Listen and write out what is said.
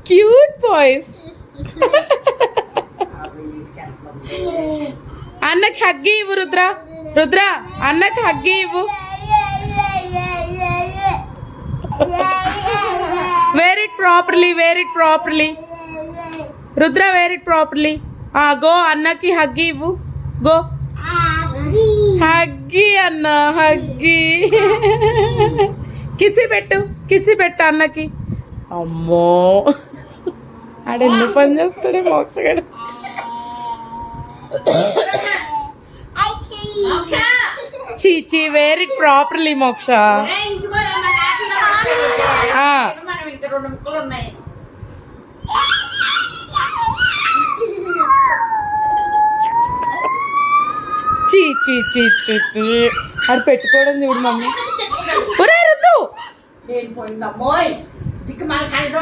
Cute boys. అన్నకి హగ్గి ఇవ్వు రుద్ర. రుద్ర అన్నకి హగ్గి ఇవ్వు. Wear it properly, wear it properly. Rudra wear it properly. Go అన్నకి హగ్గి ఇవ్వు. గో హగ్గి అన్న, హగ్గి. కిసి పెట్టు, కిసి పెట్టు అన్నకి. అమ్మో ఆడెందుకు పని చేస్తాడే మోక్షగాడు. చీచి వేర్ ఇట్ ప్రాపర్లీ మోక్ష. చీ చీ చీ చీ చీ అది పెట్టుకోవడం చూడు మమ్మీ. ఒరే రుద్దు పోయిందమ్మోయ్ దిక్కు మన కళ్ళ